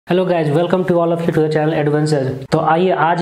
Hello guys, welcome to all of you to the channel adventure. तो आइए आज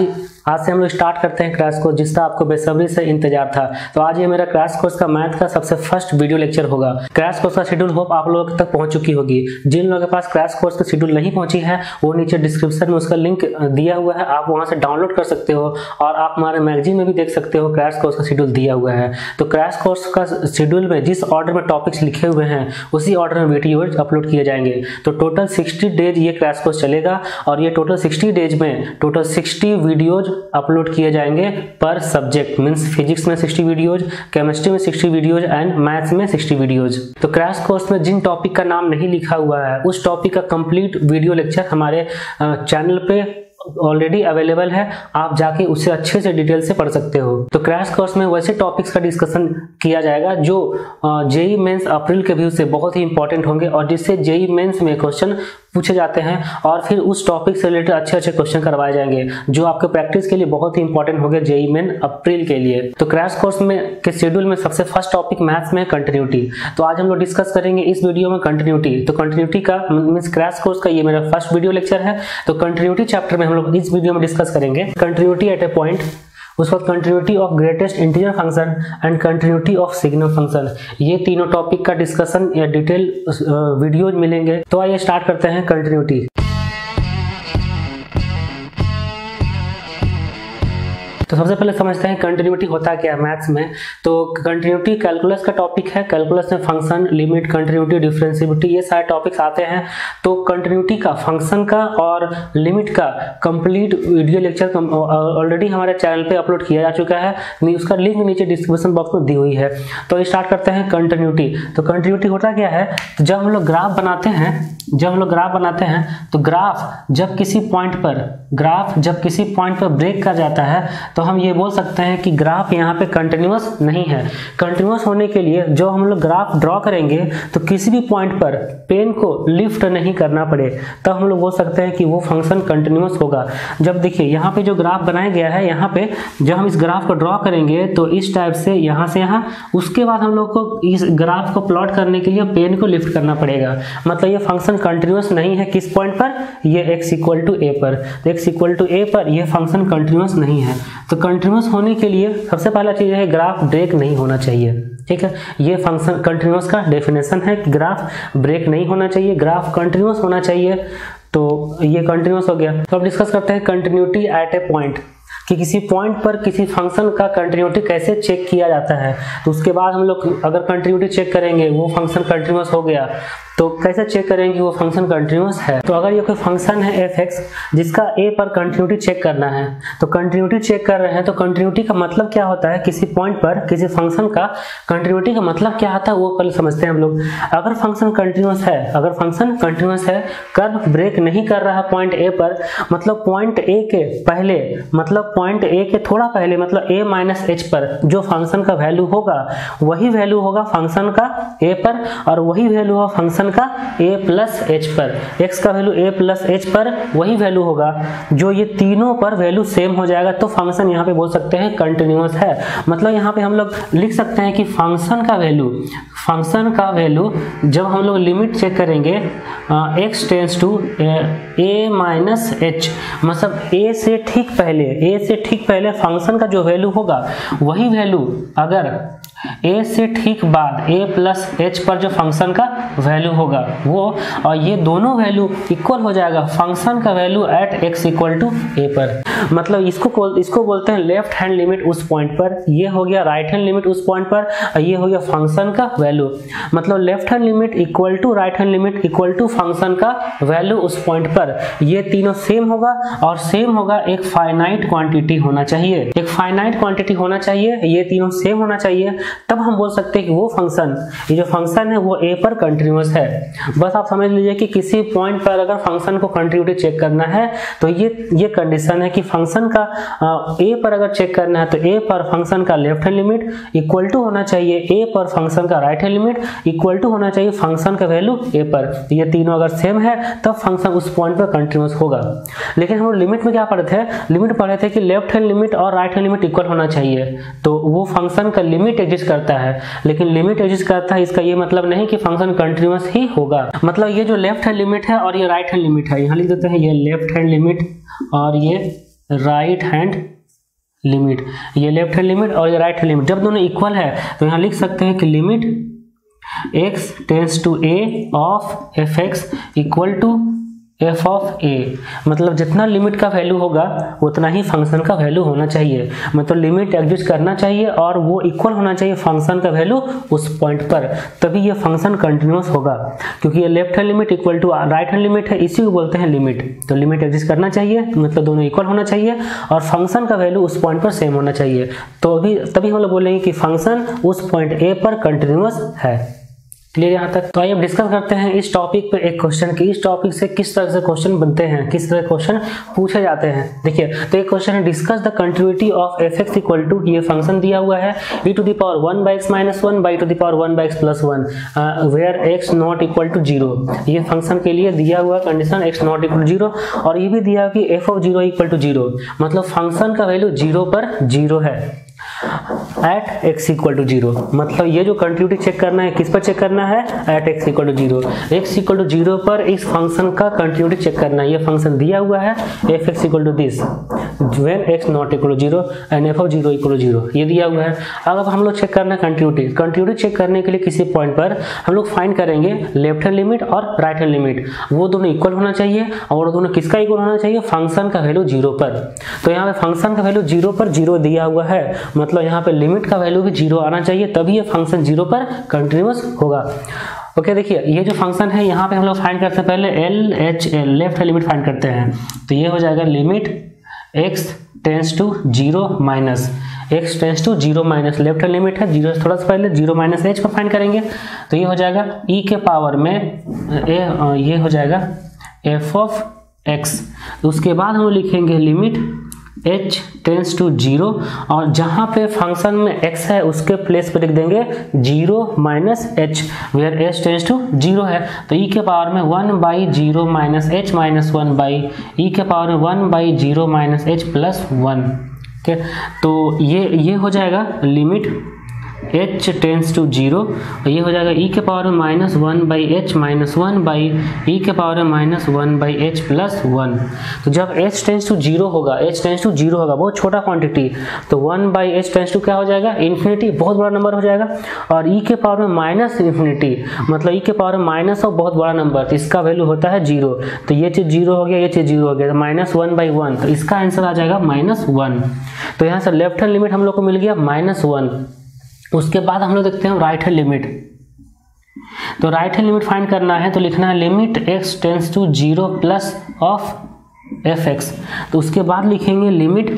से हम लोग स्टार्ट करते हैं क्रैश कोर्स, जिसका आपको बेसब्री से इंतजार था। तो आज ये मेरा क्रैश कोर्स का मैथ का सबसे फर्स्ट वीडियो लेक्चर होगा। क्रैश कोर्स का शेड्यूल होप आप लोगों तक पहुंच चुकी होगी। जिन लोगों के पास क्रैश कोर्स का शेड्यूल नहीं पहुंची है वो नीचे डिस्क्रिप्शन में उसका लिंक दिया हुआ है, आप वहां से डाउनलोड कर सकते हो और आप हमारे मैगजीन में भी देख सकते हो क्रैश कोर्स का शेड्यूल दिया हुआ है। तो क्रैश कोर्स का शेड्यूल में जिस ऑर्डर में टॉपिक्स लिखे हुए हैं उसी ऑर्डर में वीडियोज अपलोड किए जाएंगे। तो टोटल 60 डेज ये क्रैश कोर्स चलेगा और ये टोटल 60 डेज में टोटल 60 वीडियोज अपलोड किए जाएंगे पर सब्जेक्ट। मींस फिजिक्स में 60 वीडियोज, केमिस्ट्री में 60 वीडियोज एंड मैथ्स में 60 वीडियोज। तो क्रैश कोर्स में जिन टॉपिक का नाम नहीं लिखा हुआ है उस टॉपिक का कंप्लीट वीडियो लेक्चर हमारे चैनल पे ऑलरेडी अवेलेबल है, आप जाके उसे अच्छे से डिटेल से पढ़ सकते हो। तो क्रैश कोर्स में वैसे टॉपिक्स का डिस्कशन किया जाएगा जो जेईई मेंस अप्रैल के व्यू से बहुत ही इंपॉर्टेंट होंगे और जिससे जेईई मेंस में क्वेश्चन पूछे जाते हैं और फिर उस टॉपिक से रिलेटेड अच्छे अच्छे क्वेश्चन करवाए जाएंगे जो आपके प्रैक्टिस के लिए बहुत ही इंपॉर्टेंट होंगे जेईई मेन अप्रैल के लिए। तो क्रैश कोर्स में के शेड्यूल में सबसे फर्स्ट टॉपिक मैथ्स में कंटिन्यूटी। तो आज हम लोग डिस्कस करेंगे इस वीडियो में कंटिन्यूटी। तो कंटिन्यूटी का मींस क्रैश कोर्स का ये मेरा फर्स्ट वीडियो लेक्चर है। तो कंटिन्यूटी चैप्टर में हम लोग इस वीडियो में डिस्कस करेंगे कंटिन्यूटी एट ए पॉइंट, उसके बाद continuity of greatest integer function and continuity of signal function. ये तीनों टॉपिक का डिस्कशन या डिटेल वीडियोज मिलेंगे। तो आइए स्टार्ट करते हैं कंटिन्यूटी। तो सबसे पहले समझते हैं कंटिन्यूटी होता क्या है मैथ्स में। तो कंटिन्यूटी कैलकुलस का टॉपिक है। कैलकुलस में फंक्शन, लिमिट, कंटिन्यूटी, डिफरेंशिएबिलिटी ये सारे टॉपिक्स आते हैं। तो कंटिन्यूटी का, फंक्शन का और लिमिट का कंप्लीट वीडियो लेक्चर ऑलरेडी हमारे चैनल पे अपलोड किया जा चुका है, उसका लिंक नीचे डिस्क्रिप्शन बॉक्स में दी हुई है। तो स्टार्ट करते हैं कंटिन्यूटी। तो कंटिन्यूटी होता क्या है, तो जब हम लोग ग्राफ बनाते हैं तो ग्राफ जब किसी पॉइंट पर ब्रेक कर जाता है तो हम ये बोल सकते हैं कि ग्राफ यहाँ पे कंटिन्यूअस नहीं है। कंटिन्यूअस होने के लिए जो हम लोग ग्राफ ड्रॉ करेंगे तो किसी भी पॉइंट पर पेन को लिफ्ट नहीं करना पड़े, तब हम लोग बोल सकते हैं कि वो फंक्शन कंटिन्यूअस होगा। जब देखिए यहाँ पे जो ग्राफ बनाया गया है, यहाँ पे जब हम इस ग्राफ को ड्रॉ करेंगे तो इस टाइप से यहाँ से यहाँ, उसके बाद हम लोग को इस ग्राफ को प्लॉट करने के लिए पेन को लिफ्ट करना पड़ेगा। मतलब ये फंक्शन कंटिन्यूअस नहीं है। किस पॉइंट पर? ये x = a पर। तो x = a पर ये फंक्शन कंटिन्यूअस नहीं है। तो कंटिन्यूअस होने के लिए सबसे पहला चीज है ग्राफ ब्रेक नहीं होना चाहिए। ठीक है, ये फंक्शन कंटिन्यूअस का डेफिनेशन है कि ग्राफ ब्रेक नहीं होना चाहिए, ग्राफ कंटिन्यूअस होना चाहिए। तो ये कंटिन्यूअस हो गया। तो अब डिस्कस करते हैं कंटिन्यूटी एट ए पॉइंट, कि किसी पॉइंट पर किसी फंक्शन का कंटिन्यूटी कैसे चेक किया जाता है। तो उसके बाद हम लोग अगर कंटिन्यूटी चेक करेंगे वो फंक्शन कंटिन्यूअस हो गया, तो कैसे चेक करेंगे वो फंक्शन कंटिन्यूअस है। तो अगर ये कोई फंक्शन है f(x) जिसका a पर कंटिन्यूटी चेक करना है, तो कंटिन्यूटी चेक कर रहे हैं, तो कंटिन्यूटी का मतलब क्या होता है, किसी पॉइंट पर किसी फंक्शन का कंटिन्यूटी का मतलब क्या आता है वो पहले समझते हैं हम लोग। अगर फंक्शन कंटिन्यूअस है, कर्व ब्रेक नहीं कर रहा पॉइंट a पर, मतलब पॉइंट a के पहले, मतलब पॉइंट a के थोड़ा पहले, मतलब a - h पर जो फंक्शन का वैल्यू होगा वही वैल्यू होगा फंक्शन का a पर, और वही वैल्यू होगा फंक्शन का a + h पर। x का वैल्यू a + h पर वही वैल्यू होगा, जो ये तीनों पर वैल्यू सेम हो जाएगा, तो फंक्शन यहाँ पे बोल सकते हैं कंटिन्यूअस है। मतलब यहाँ पे हम लोग लिख सकते हैं कि फंक्शन का वैल्यू जब हम लोग लिमिट चेक करेंगे x tends to a - h, मतलब a से ठीक पहले फंक्शन का जो वैल्यू होगा वही वैल्यू अगर a से ठीक बाद a + h पर जो फंक्शन का वैल्यू होगा वो, और ये दोनों वैल्यू इक्वल हो जाएगा फंक्शन का वैल्यू एट x = a पर। मतलब इसको बोलते हैं लेफ्ट हैंड लिमिट उस पॉइंट पर, ये हो गया राइट हैंड लिमिट उस पॉइंट पर, और ये हो गया फंक्शन का वैल्यू। मतलब left hand limit equal to right hand limit equal to function का वैल्यू उस पॉइंट पर, ये तीनों सेम होगा, और सेम होगा एक फाइनाइट क्वांटिटी होना चाहिए, ये तीनों सेम होना चाहिए, तब हम बोल सकते हैं कि वो फंक्शन, ये जो फंक्शन है वो a पर कंटिन्यूअस है। बस आप समझ लीजिए कि किसी पॉइंट पर अगर फंक्शन को कंटिन्यूटी चेक करना है तो ये कंडीशन है कि फंक्शन का ए पर अगर चेक करना है तो ए पर फंक्शन का left hand limit equal to होना चाहिए ए पर फंक्शन का right hand limit equal to होना चाहिए फंक्शन का वैल्यू ए पर। ये तीनों अगर सेम है तब फंक्शन उस पॉइंट पर कंटिन्यूअस होगा। लेकिन हम लिमिट में क्या पढ़े थे, लिमिट पढ़े थे कि लेफ्ट हैंड लिमिट और राइट हैंड लिमिट इक्वल होना चाहिए, तो वो फंक्शन का लिमिट एग्जिस्ट करता है। लेकिन लिमिट एग्जिस्ट करता है इसका ये मतलब नहीं कि फंक्शन कंटिन्यूअस ही होगा। मतलब ये जो लेफ्ट हैंड लिमिट है और ये राइट हैंड लिमिट है, यहाँ लिख देते हैं ये लेफ्ट हैंड लिमिट और ये राइट हैंड लिमिट, ये लेफ्ट हैंड लिमिट और ये राइट हैंड लिमिट जब दोनों इक्वल है तो यहाँ लिख सकते हैं कि limit x tends to a of fx equal to f of a। मतलब जितना लिमिट का वैल्यू होगा उतना ही फंक्शन का वैल्यू होना चाहिए। मतलब लिमिट एग्जिस्ट करना चाहिए और वो इक्वल होना चाहिए फंक्शन का वैल्यू उस पॉइंट पर, तभी ये फंक्शन कंटिन्यूअस होगा। क्योंकि ये left hand limit equal to right hand limit है, इसी को बोलते हैं लिमिट। तो लिमिट एग्जिस्ट करना चाहिए, मतलब दोनों इक्वल होना चाहिए और फंक्शन का वैल्यू उस पॉइंट पर सेम होना चाहिए। तो तभी हम लोग बोलेंगे कि फंक्शन उस पॉइंट ए पर कंटिन्यूअस है। क्लियर यहाँ तक? तो आइए अब डिस्कस करते हैं इस टॉपिक पे एक क्वेश्चन की, इस टॉपिक से किस तरह से क्वेश्चन बनते हैं, किस तरह क्वेश्चन पूछे जाते हैं। देखिए तो एक क्वेश्चन है discuss the continuity of fx equal to, ये फंक्शन दिया हुआ है e to the power 1 by x minus 1 by to the power 1 by x plus 1 where x not equal to 0। ये फंक्शन के लिए दिया हुआ condition x not equal to 0 और ये भी दिया कि f ऑफ 0 इक्वल टू 0, मतलब फंक्शन का वैल्यू 0 पर 0 है एट x इक्वल टू 0। मतलब ये जो कंटिन्यूटी चेक करना है किस पर चेक करना है, at x equal to 0। x equal to 0 पर इस फंक्शन का कंटिन्यूटी चेक करना है। ये फंक्शन दिया हुआ है f(x) equal to this when x not equal to 0 and f of 0 equal to 0, ये दिया हुआ है। अब हम लोग चेक करना है कंटिन्यूटी। कंटिन्यूटी चेक करने के लिए किसी पॉइंट पर हम लोग फाइंड करेंगे लेफ्ट हैंड लिमिट और राइट हैंड लिमिट, वो दोनों इक्वल होना चाहिए और दोनों किसका इक्वल होना चाहिए, फंक्शन का वैल्यू 0 पर। तो यहाँ पे फंक्शन का वैल्यू 0 पर 0 दिया हुआ है, मतलब यहाँ पे लिमिट का वैल्यू भी 0 आना चाहिए, तभी ये फंक्शन 0 पर कंटिन्यूअस होगा। ओके देखिए ये जो फंक्शन है यहाँ पे हम लोग फाइंड करते हैं पहले LHL left hand limit find करते हैं। तो ये हो जाएगा limit x tends to 0 minus x tends to 0 minus left hand limit है 0 से थोड़ा सा पहले 0 माइनस h को फाइंड करेंगे। तो ये हो जाएगा e के पावर में ये हो जाएगा f ऑफ x। उसके बाद हम लिखेंगे लिमिट h टेंड्स टू 0 और जहां पे फंक्शन में x है उसके प्लेस पे लिख देंगे 0 minus h where h tends to 0 है। तो e के पावर में 1 by 0 minus h minus 1 by e के पावर में 1 बाई 0 माइनस h प्लस 1। ठीक, तो ये हो जाएगा लिमिट h टेंड्स टू 0 और ये हो जाएगा e के पावर में minus 1 by h minus 1 by e के पावर में माइनस 1 बाई h प्लस 1। तो जब h टेंड्स टू 0 होगा, h टेंड्स टू 0 होगा, बहुत छोटा क्वांटिटी, तो 1 बाई h टेंड्स टू क्या हो जाएगा, इन्फिनिटी, बहुत बड़ा नंबर हो जाएगा। और e के पावर में माइनस इन्फिनिटी, मतलब e के पावर में माइनस और बहुत बड़ा नंबर, तो इसका वैल्यू होता है 0। तो ये चीज 0 हो गया, ये चीज 0 हो गया, तो माइनस 1 बाई 1, तो इसका आंसर आ जाएगा माइनस 1। तो यहाँ से लेफ्ट हैंड लिमिट हम लोग को मिल गया माइनस 1। उसके बाद हम लोग देखते हैं राइट हैंड लिमिट। तो राइट हैंड लिमिट फाइंड करना है तो लिखना है limit x tends to 0 plus of fx। तो उसके बाद लिखेंगे लिमिट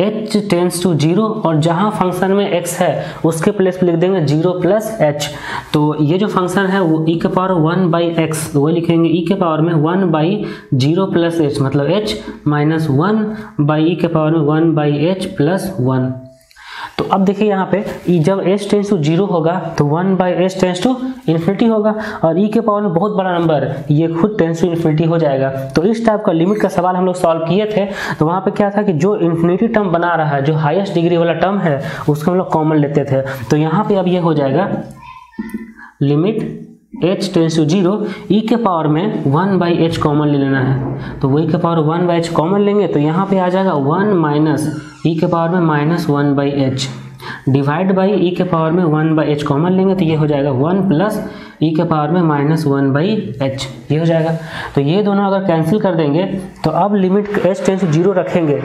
h टेंड्स टू 0 और जहां फंक्शन में x है उसके प्लेस पे लिख देंगे 0 प्लस h। तो ये जो फंक्शन है वो e के पावर 1 बाई x, वो लिखेंगे e के पावर में 1 बाई 0 प्लस h, मतलब h माइनस 1 बाई e के पावर में 1 बाई h प्लस 1। तो अब देखिए यहाँ पे जब h टेंड्स टू 0 होगा तो 1 by h tends to infinity होगा और e के पावर में बहुत बड़ा नंबर ये खुद टेंड्स टू इन्फिनिटी हो जाएगा। तो इस टाइप का लिमिट का सवाल हम लोग सॉल्व किए थे। तो वहाँ पे क्या था कि जो इन्फिनिटी टर्म बना रहा है, जो हाईएस्ट डिग्री वाला टर्म है, उसको हम लोग कॉमन लेते थे। तो यहाँ पे अब ये हो जाएगा limit h tends to 0, e के पावर में 1 बाई h कॉमन ले लेना है। तो वही के पावर 1 बाई h कॉमन लेंगे तो यहाँ पे आ जाएगा 1 माइनस e के पावर में minus 1 by h divide by e के पावर में 1 बाई h कॉमन लेंगे तो ये हो जाएगा 1 प्लस e के पावर में माइनस 1 बाई h, ये हो जाएगा। तो ये दोनों अगर कैंसिल कर देंगे तो अब लिमिट h टेंड्स टू 0 रखेंगे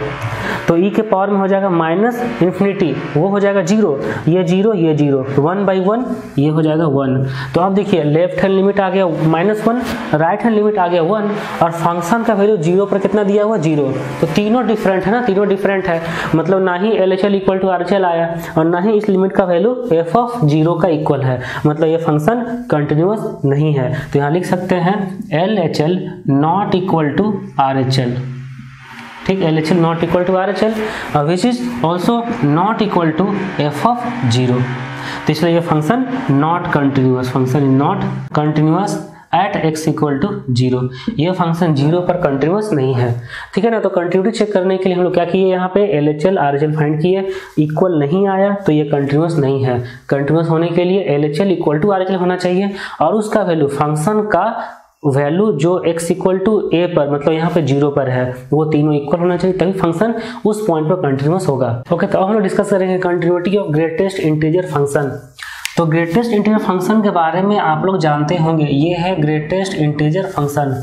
तो e के पावर में हो जाएगा माइनस इन्फिनिटी, वो हो जाएगा 0, ये 0, ये 0, 1 बाई 1, ये हो जाएगा 1। तो अब देखिए लेफ्ट हैंड लिमिट आ गया माइनस 1, राइट हैंड लिमिट आ गया 1 और फंक्शन का वैल्यू 0 पर कितना दिया हुआ 0। तो तीनों डिफरेंट है ना, तीनों डिफरेंट है, मतलब ना ही LHL इक्वल टू RHL आया और ना ही इस लिमिट का वैल्यू f ऑफ 0 का इक्वल है, मतलब ये फंक्शन कंटिन्यूअस नहीं है। तो यहाँ लिख सकते हैं LHL not equal to RHL। ठीक, LHL not equal to RHL, which is also not equal to f(0). तो इसलिए ये function not continuous, function is not continuous at x equal to 0। ये फंक्शन 0 पर कंटिन्यूअस नहीं है, ठीक है ना। तो कंटिन्यूटी चेक करने के लिए हम लोग क्या किए, यहाँ पे LHL RHL फाइंड किए, इक्वल नहीं आया तो ये कंटिन्यूअस नहीं है। कंटिन्यूअस होने के लिए LHL इक्वल टू RHL होना चाहिए और उसका वैल्यू, फंक्शन का वैल्यू जो x इक्वल टू a पर, मतलब यहाँ पे 0 पर है, वो तीनों इक्वल होना चाहिए, तभी फंक्शन उस पॉइंट पर कंटिन्यूअस होगा। ओके, तो अब हम लोग डिस्कस करेंगे continuity of greatest integer function. तो ग्रेटेस्ट इंटीजर फंक्शन के बारे में आप लोग जानते होंगे, ये है ग्रेटेस्ट इंटीजर फंक्शन।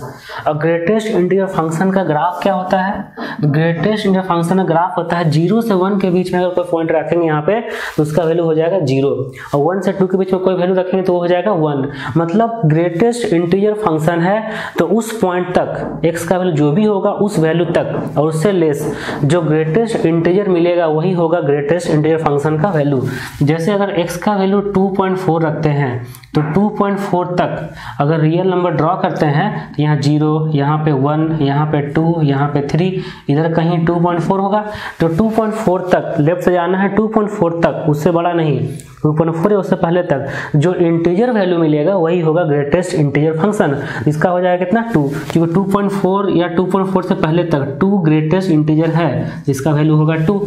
और ग्रेटेस्ट इंटीजर फंक्शन का ग्राफ क्या होता है, ग्रेटेस्ट इंटीजर फंक्शन का ग्राफ होता है 0 से 1 के बीच में अगर कोई पॉइंट रखेंगे यहाँ पे तो उसका वैल्यू हो जाएगा 0, और 1 से 2 के बीच में कोई वैल्यू रखेंगे तो वो हो जाएगा 1। मतलब ग्रेटेस्ट इंटीजर फंक्शन है तो उस पॉइंट तक x का वैल्यू जो भी होगा उस वैल्यू तक, और उससे लेस जो ग्रेटेस्ट इंटीजर मिलेगा वही होगा ग्रेटेस्ट इंटीजर फंक्शन का वैल्यू। जैसे अगर x का वैल्यू 2.4 रखते हैं तो 2.4 तक अगर रियल नंबर ड्रॉ करते हैं तो यहाँ 0, यहाँ पे 1, यहाँ पे 2, यहाँ पे 3, इधर कहीं 2.4 होगा। तो 2.4 तक लेफ्ट से जाना है, 2.4 तक, उससे बड़ा नहीं, 2.4 है उससे पहले तक जो इंटीजर वैल्यू मिलेगा वही होगा ग्रेटेस्ट इंटीजर फंक्शन। इसका हो जाएगा कितना 2, क्योंकि 2.4 या 2.4 से पहले तक 2 ग्रेटेस्ट इंटीजर है, जिसका वैल्यू होगा 2।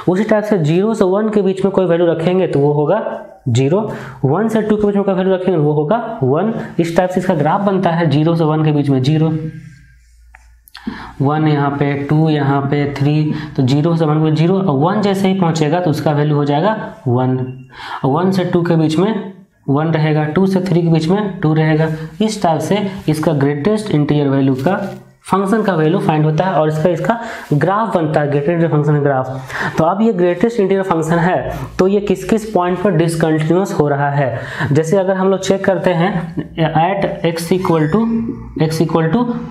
उसी टाइप से 0 से 1 के बीच में कोई वैल्यू रखेंगे तो वो होगा 0, 1 से 2 के बीच में कोई वैल्यू रखेंगे वो होगा 1। इस टाइप से इसका ग्राफ बनता है, 0 से 1 के बीच में 0, 1 यहाँ पे, 2 यहाँ पे, 3, तो 0 से 1 में 0, और 1 जैसे ही पहुँचेगा तो उसका वैल्यू हो जाएगा 1। 1 से 2 के बीच में 1 रहेगा, 2 से 3 के बीच में 2 रहेगा। इस टाइप से इसका ग्रेटेस्ट इंटीजर वैल्यू का फंक्शन का वैल्यू फाइंड होता है और इसका ग्राफ बनता है, ग्रेटेस्ट इंटीजर फंक्शन ग्राफ। तो अब ये ग्रेटेस्ट इंटीजर फंक्शन है तो ये किस किस पॉइंट पर डिसकंटिन्यूअस हो रहा है। जैसे अगर हम लोग चेक करते हैं एट x इक्वल टू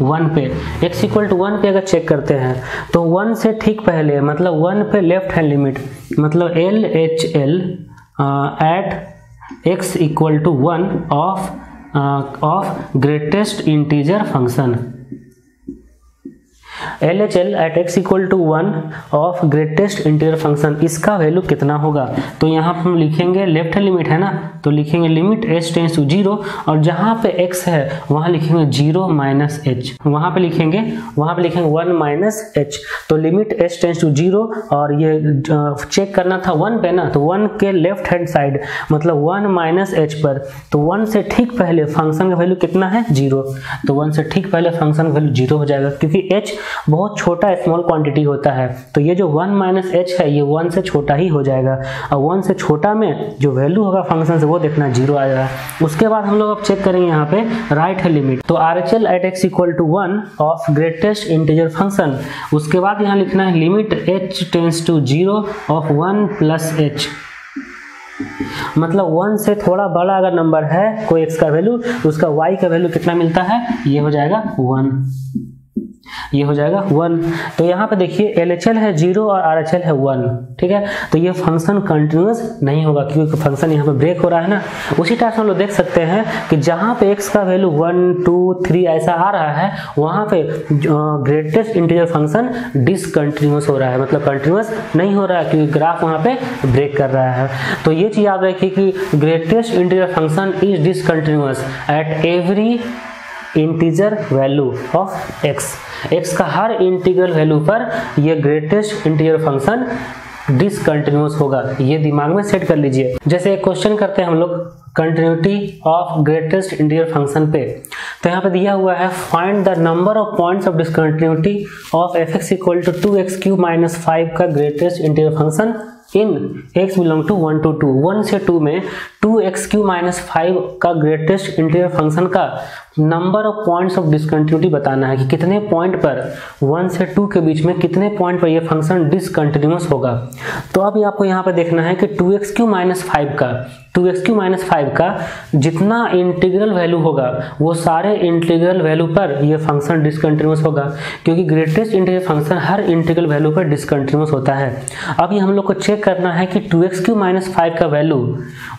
1 पे, x इक्वल टू 1 पे अगर चेक करते हैं तो 1 से ठीक पहले, मतलब 1 पे लेफ्ट हैंड लिमिट, मतलब LHL at x equal to 1 of greatest integer function, LHL at x equal to 1 of greatest integer function, इसका वैल्यू कितना होगा। तो यहाँ पर हम लिखेंगे, लेफ्ट हैंड लिमिट है ना, तो लिखेंगे लिमिट h टेंड्स टू 0, और जहाँ पे x है वहाँ लिखेंगे 0 माइनस h, वहाँ पे लिखेंगे 1 माइनस h। तो लिमिट h टेंड्स टू 0, और ये चेक करना था 1 पे ना, तो 1 के लेफ्ट हैंड साइड, मतलब 1 माइनस h पर, तो 1 से ठीक पहले फंक्शन का वैल्यू कितना है 0, तो 1 से ठीक पहले फंक्शन का वैल्यू 0 हो जाएगा, क्योंकि h बहुत छोटा स्मॉल क्वांटिटी होता है। तो ये जो 1 माइनस h है ये 1 से छोटा ही हो जाएगा, और 1 से छोटा में जो वैल्यू होगा फंक्शन से वो देखना 0 आ जाएगा। उसके बाद हम लोग अब चेक करेंगे यहाँ पे राइट है लिमिट, तो RHL at x equal to 1 of greatest integer function. उसके बाद यहाँ लिखना है limit h tends to 0 of 1 plus h, मतलब 1 से थोड़ा बड़ा अगर नंबर है कोई x का वैल्यू तो उसका y का वैल्यू कितना मिलता है, ये हो जाएगा 1, ये हो जाएगा 1। तो यहाँ पे देखिए LHL है 0 और RHL है 1, ठीक है। तो ये फंक्शन कंटिन्यूअस नहीं होगा क्योंकि फंक्शन यहाँ पे ब्रेक हो रहा है ना। उसी टाइप से हम लोग देख सकते हैं कि जहाँ पे x का वैल्यू 1, 2, 3 ऐसा आ रहा है वहाँ पे ग्रेटेस्ट इंटीजर फंक्शन डिसकंटिन्यूअस हो रहा है, मतलब कंटिन्यूअस नहीं हो रहा है क्योंकि ग्राफ वहाँ पे ब्रेक कर रहा है। तो ये चीज़ याद रखिए कि greatest integer function is discontinuous at every integer value of x का हर इंटीग्रल वैल्यू पर ये ग्रेटेस्ट इंटीजर फंक्शन डिसकंटिन्यूअस होगा, ये दिमाग में सेट कर लीजिए। जैसे एक क्वेश्चन करते हैं हम लोग continuity of greatest integer function पे, तो यहाँ पे दिया हुआ है find the number of points of discontinuity of f(x) equal to 2x³ minus 5 का ग्रेटेस्ट इंटीजर फंक्शन इन x बिलोंग टू 1 to 2, 1 से 2 में 2x³ माइनस 5 का ग्रेटेस्ट इंटीजर फंक्शन का number of points of discontinuity बताना है कि कितने पॉइंट पर 1 से 2 के बीच में कितने पॉइंट पर ये फंक्शन डिसकंटिन्यूअस होगा। तो अभी आपको यहाँ पर देखना है कि 2x³ माइनस 5 का 2x³ माइनस 5 का जितना इंटीग्रल वैल्यू होगा वो सारे इंटीग्रल वैल्यू पर ये फंक्शन डिसकंटिन्यूअस होगा, क्योंकि ग्रेटेस्ट इंटीग्रल फंक्शन हर इंटीग्रल वैल्यू पर डिसकंटिन्यूअस होता है। अब ये हम लोग को चेक करना है कि 2x³ माइनस 5 का वैल्यू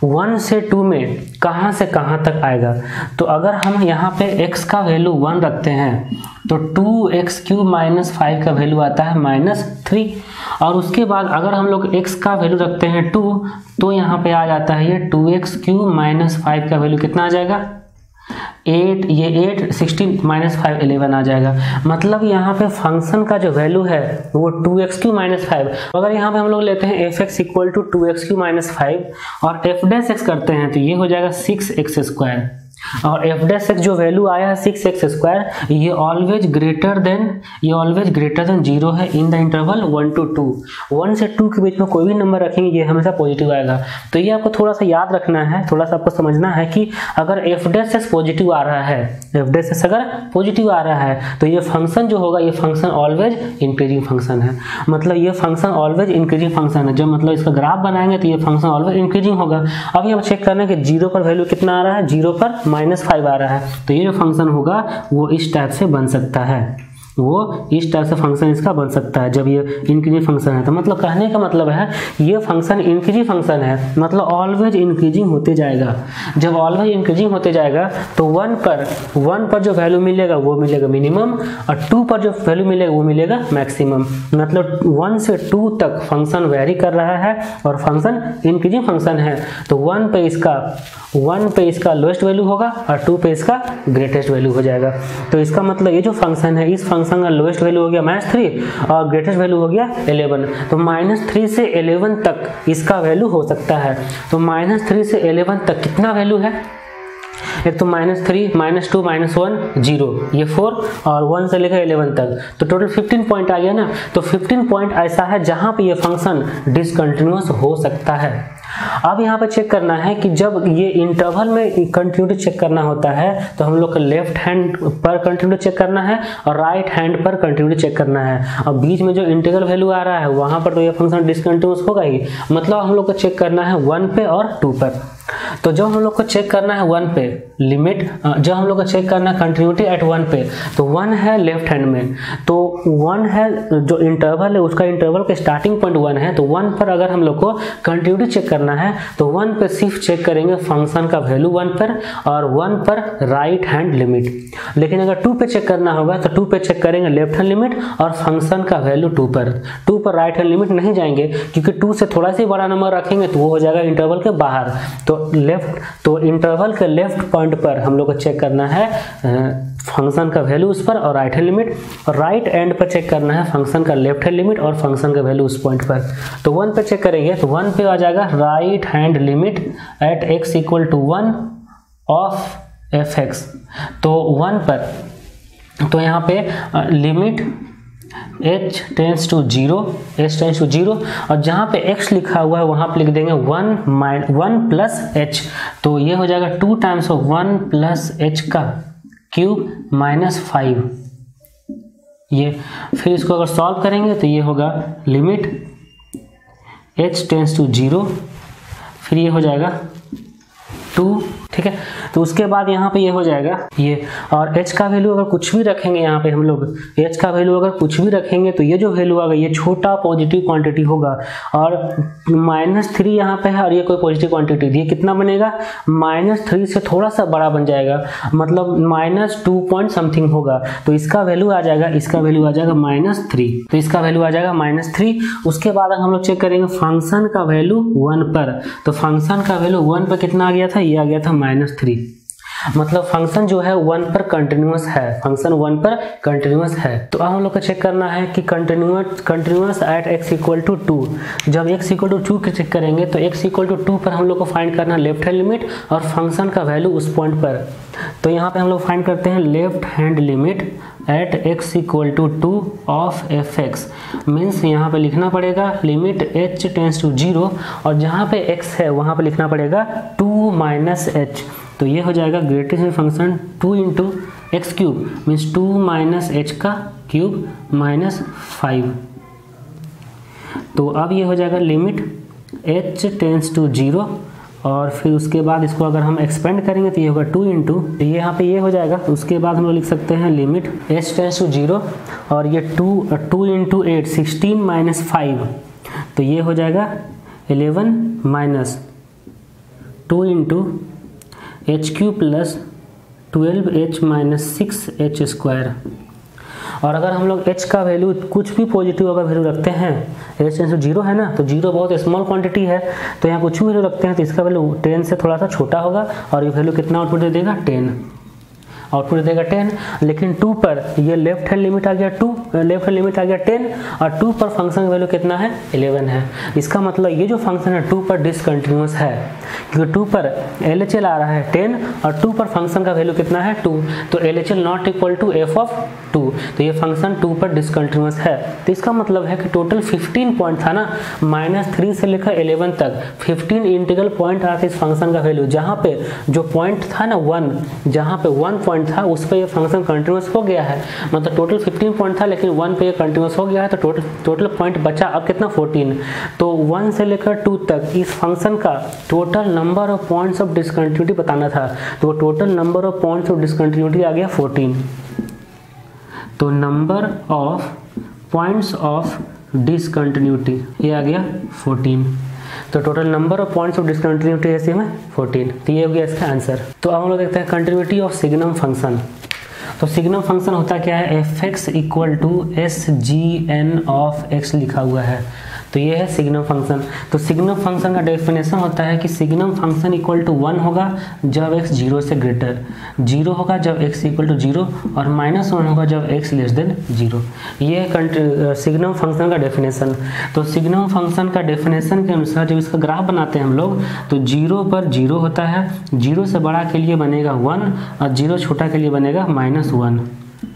1 से 2 में कहाँ से कहाँ तक आएगा। तो अगर हम यहाँ पे x का वैल्यू 1 रखते हैं तो 2x³ माइनस 5 का वैल्यू आता है -3, और उसके बाद अगर हम लोग x का वैल्यू रखते हैं 2 तो यहाँ पे आ जाता है ये 2x³ माइनस 5 का वैल्यू कितना आ जाएगा 8, ये 8 16 माइनस 5 11 आ जाएगा। मतलब यहाँ पे फंक्शन का जो वैल्यू है वो 2x³ माइनस 5। अगर यहाँ पे हम लोग लेते हैं fx equal to 2x³ minus 5 और f' करते हैं तो ये हो जाएगा 6x², और f' जो वैल्यू आया है 6x², ये ऑलवेज ग्रेटर देन 0 है इन द इंटरवल 1 to 2। 1 से 2 के बीच में कोई भी नंबर रखेंगे ये हमेशा पॉजिटिव आएगा। तो ये आपको थोड़ा सा याद रखना है, थोड़ा सा आपको समझना है कि अगर f' पॉजिटिव आ रहा है, f' अगर पॉजिटिव आ रहा है तो ये फंक्शन जो होगा ये फंक्शन ऑलवेज इंक्रीजिंग फंक्शन है। मतलब ये फंक्शन ऑलवेज इंक्रीजिंग फंक्शन है। जब मतलब इसका ग्राफ बनाएंगे तो ये फंक्शन ऑलवेज इंक्रीजिंग होगा। अब ये चेक करना है कि 0 पर वैल्यू कितना आ रहा है, 0 पर -5 आ रहा है, तो ये जो फंक्शन होगा वो इस टाइप से बन सकता है, वो इस टाइप से फंक्शन इसका बन सकता है जब ये इंक्रीजिंग फंक्शन है। तो मतलब कहने का मतलब है ये फंक्शन इंक्रीजिंग फंक्शन है, मतलब ऑलवेज इंक्रीजिंग होते जाएगा। जब ऑलवेज इंक्रीजिंग होते जाएगा तो 1 पर जो वैल्यू मिलेगा वो मिलेगा मिनिमम, और 2 पर जो वैल्यू मिलेगा वो मिलेगा मैक्सिमम। मतलब 1 से 2 तक फंक्शन वेरी कर रहा है और फंक्शन इंक्रीजिंग फंक्शन है, तो 1 पे इसका लोएस्ट वैल्यू होगा और 2 पे इसका ग्रेटेस्ट वैल्यू हो जाएगा। तो इसका मतलब ये जो फंक्शन है इस फंक्शन का लोएस्ट वैल्यू हो गया -3 और ग्रेटेस्ट वैल्यू हो गया 11। तो -3 से 11 तक इसका वैल्यू हो सकता है। तो -3 से 11 तक कितना वैल्यू है, एक तो -3, -2, -1, 0, ये 4 और 1 से लेकर 11 तक, तो टोटल 15 पॉइंट आ गया ना। तो 15 पॉइंट ऐसा है जहां पे ये फंक्शन डिसकंटिन्यूअस हो सकता है। अब यहाँ पे चेक करना है कि जब ये इंटरवल में कंटिन्यूटी चेक करना होता है तो हम लोग को लेफ्ट हैंड पर कंटिन्यूटी चेक करना है और राइट हैंड पर कंटिन्यूटी चेक करना है। और बीच में जो इंटीग्रल वैल्यू आ रहा है वहां पर तो ये फंक्शन डिसकंटिन्यूअस होगा ही। मतलब हम लोग को चेक करना है 1 पे और 2 पर। तो जब हम लोग को चेक करना है 1 पे लिमिट, जब हम लोग को चेक करना है कंटिन्यूटी एट 1 पे, तो 1 है लेफ्ट हैंड में, तो 1 है जो इंटरवल है उसका इंटरवल का स्टार्टिंग पॉइंट 1 है, तो 1 पर अगर हम लोग को कंटिन्यूटी चेक करना है तो 1 पे सिर्फ चेक करेंगे फंक्शन का वैल्यू 1 पर और 1 पर राइट हैंड लिमिट। लेकिन अगर 2 पे चेक करना होगा तो 2 पे चेक करेंगे लेफ्ट हैंड लिमिट और फंक्शन का वैल्यू 2 पर। 2 पर राइट हैंड लिमिट नहीं जाएंगे क्योंकि 2 से थोड़ा सा बड़ा नंबर रखेंगे तो वो हो जाएगा इंटरवल के बाहर। तो इंटरवल के लेफ्ट पॉइंट पर हम लोग को चेक करना है फंक्शन का वैल्यू उस पर और राइट हैंड लिमिट, और राइट एंड पर चेक करना है फंक्शन का लेफ्ट हैंड लिमिट और फंक्शन का वैल्यू उस पॉइंट पर। तो 1 पे चेक करेंगे तो 1 पे आ जाएगा right hand limit at x equal to 1 of fx। तो 1 पर तो यहाँ पे लिमिट h टेंस टू 0 और जहाँ पे x लिखा हुआ है वहाँ पे लिख देंगे 1 प्लस h। तो ये हो जाएगा 2 टाइम्स ऑफ 1 प्लस h का क्यूब -5। ये फिर इसको अगर सॉल्व करेंगे तो ये होगा लिमिट h टेंस टू 0, फिर ये हो जाएगा 2, ठीक है। तो उसके बाद यहाँ पे ये हो जाएगा ये, और h का वैल्यू अगर कुछ भी रखेंगे यहाँ पे हम लोग h का वैल्यू अगर कुछ भी रखेंगे तो ये जो वैल्यू आएगा ये छोटा पॉजिटिव क्वांटिटी होगा, और -3 यहाँ पे है और ये कोई पॉजिटिव क्वांटिटी, ये कितना बनेगा -3 से थोड़ा सा बड़ा बन जाएगा, मतलब -2 पॉइंट समथिंग होगा। तो इसका वैल्यू आ जाएगा -3, तो इसका वैल्यू आ जाएगा -3। उसके बाद हम लोग चेक करेंगे फंक्शन का वैल्यू 1 पर, तो फंक्शन का वैल्यू 1 पर कितना आ गया था, ये आ गया था -3। मतलब फंक्शन जो है 1 पर कंटिन्यूअस है, फंक्शन 1 पर कंटिन्यूअस है। तो अब हम लोग को चेक करना है कि continuous at x equal to 2। जब x इक्वल टू 2 के चेक करेंगे तो x इक्वल टू 2 पर हम लोग को फाइंड करना है लेफ्ट हैंड लिमिट और फंक्शन का वैल्यू उस पॉइंट पर। तो यहाँ पे हम लोग फाइंड करते हैं left hand limit at x equal to 2 of fx। Means यहाँ पे लिखना पड़ेगा लिमिट h टेंस टू 0 और जहाँ पे x है वहाँ पे लिखना पड़ेगा 2 माइनस h। तो ये हो जाएगा greatest function 2 into x cube means 2 minus h का क्यूब -5। तो अब ये हो जाएगा लिमिट h टेंस टू 0 और फिर उसके बाद इसको अगर हम एक्सपेंड करेंगे तो ये होगा 2 इंटू, तो ये यहाँ पे ये हो जाएगा। उसके बाद हम लोग लिख सकते हैं लिमिट h टेंड्स टू 0 और ये 2 इंटू 8 16 माइनस 5, तो ये हो जाएगा 11 minus 2 into H Q plus 12h minus 6h square. और अगर हम लोग h का वैल्यू कुछ भी पॉजिटिव अगर वैल्यू रखते हैं, h टेंड्स टू 0 है ना, तो 0 बहुत स्मॉल क्वांटिटी है, तो यहाँ कुछ भी वैल्यू रखते हैं तो इसका वैल्यू 10 से थोड़ा सा छोटा होगा और ये वैल्यू कितना आउटपुट दे देगा 10, आउटपुट देगा 10। लेकिन 2 पर ये लेफ्ट हैंड लिमिट आ गया 2, लेफ्ट हैंड लिमिट आ गया 10 और 2 पर फंक्शन का वैल्यू कितना है 11 है। इसका मतलब ये जो फंक्शन है 2 पर डिसकंटिन्यूअस है, क्योंकि 2 पर LHL आ रहा है 10 और 2 पर फंक्शन का वैल्यू कितना है 2, तो LHL not equal to f of 2, तो ये फंक्शन 2 पर डिसकंटिन्यूअस है। तो इसका मतलब है कि टोटल 15 पॉइंट था ना, -3 से लेकर 11 तक 15 इंटीग्रल पॉइंट आते इस फंक्शन का वैल्यू, जहाँ पे जो पॉइंट था ना 1, जहाँ पे 1 पॉइंट था उस पे ये फंक्शन कंटिन्यूअस हो गया है। मतलब टोटल 15 पॉइंट था लेकिन 1 पे ये कंटिन्यूअस हो गया है, तो टोटल पॉइंट बचा अब कितना 14। तो 1 से लेकर 2 तक इस फंक्शन का total number of points of discontinuity बताना था, तो total number of points of discontinuity आ गया 14। तो number of points of discontinuity ये आ गया 14, तो total number of points of discontinuity ऐसे में 14, तो ये हो गया इसका आंसर। तो अब हम लोग देखते हैं कंटिन्यूटी ऑफ सिग्नम फंक्शन। तो सिग्नम फंक्शन होता क्या है, fx equal to SGN of x लिखा हुआ है, तो ये है सिग्नम फंक्शन। तो सिग्नम फंक्शन का डेफिनेशन होता है कि सिग्नम फंक्शन इक्वल टू 1 होगा जब x 0 से ग्रेटर, 0 होगा जब x इक्वल टू 0 और -1 होगा जब x लेस देन 0। ये है सिग्नम फंक्शन का डेफिनेशन। तो सिग्नम फंक्शन का डेफिनेशन के अनुसार जब इसका ग्राफ बनाते हैं हम लोग, तो 0 पर 0 होता है, 0 से बड़ा के लिए बनेगा 1 और 0 छोटा के लिए बनेगा -1,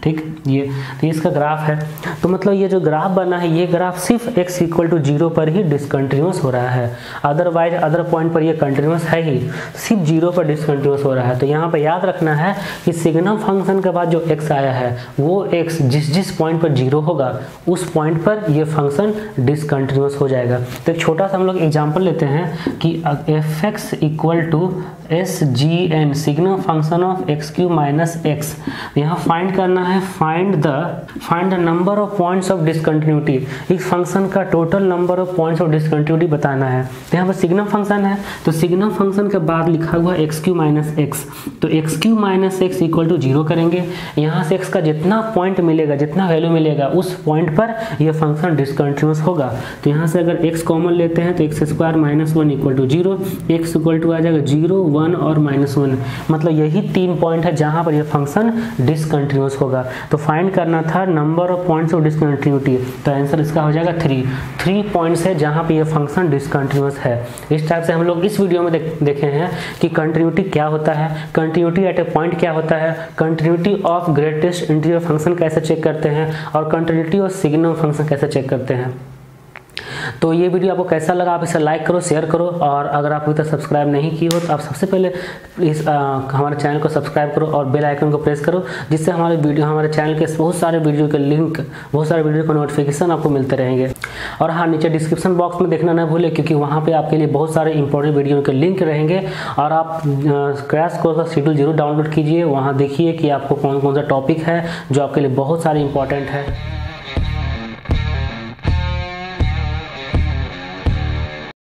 ठीक। ये तो इसका ग्राफ है। तो मतलब ये जो ग्राफ बना है, ये ग्राफ सिर्फ x इक्वल टू 0 पर ही डिसकंटिन्यूअस हो रहा है, अदरवाइज अदर पॉइंट पर ये कंटिन्यूअस है ही, सिर्फ 0 पर डिसकंटिन्यूअस हो रहा है। तो यहाँ पर याद रखना है कि सिग्नम फंक्शन के बाद जो x आया है वो x जिस पॉइंट पर 0 होगा उस पॉइंट पर ये फंक्शन डिसकंटिन्यूअस हो जाएगा। तो एक छोटा सा हम लोग एग्जाम्पल लेते हैं कि fx equal to SGN signum function of x³ minus x। यहाँ फाइंड करना है, find the number of points of discontinuity, इस फंक्शन का total number of points of discontinuity बताना है। तो यहाँ पर सिग्नम फंक्शन है, तो सिग्नम फंक्शन के बाद लिखा हुआ x³ माइनस x, तो x³ minus x equal to 0 करेंगे। यहाँ से x का जितना पॉइंट मिलेगा, जितना वैल्यू मिलेगा उस पॉइंट पर यह फंक्शन डिसकंटिन्यूअस होगा। तो यहाँ से अगर x कॉमन लेते हैं तो x² minus 1 equal to 0, x equal to आ जाएगा 0, 1 और -1, मतलब यही 3 पॉइंट है जहाँ पर यह फंक्शन डिसकंटिन्यूअस होगा। तो फाइंड करना था number of points of discontinuity, तो आंसर इसका हो जाएगा 3 पॉइंट्स है जहाँ पे ये फंक्शन डिसकंटिन्यूअस है। इस टाइप से हम लोग इस वीडियो में देखे हैं कि कंटिन्यूटी क्या होता है, कंटिन्यूटी एट ए पॉइंट क्या होता है, continuity of greatest integer function कैसे चेक करते हैं और कंटिन्यूटी ऑफ सिग्नम फंक्शन कैसे चेक करते हैं। तो ये वीडियो आपको कैसा लगा, आप इसे लाइक करो, शेयर करो, और अगर आप अभी तक सब्सक्राइब नहीं की हो तो आप सबसे पहले इस हमारे चैनल को सब्सक्राइब करो और बेल आइकन को प्रेस करो, जिससे हमारे चैनल के बहुत सारे वीडियो के लिंक, बहुत सारे वीडियो का नोटिफिकेशन आपको मिलते रहेंगे। और हाँ, नीचे डिस्क्रिप्शन बॉक्स में देखना ना भूलें, क्योंकि वहाँ पे आपके लिए बहुत सारे इंपॉर्टेंट वीडियो के लिंक रहेंगे। और आप क्रैश कोर्स का शेड्यूल जरूर डाउनलोड कीजिए, वहाँ देखिए कि आपको कौन कौन सा टॉपिक है जो आपके लिए बहुत सारे इंपॉर्टेंट है।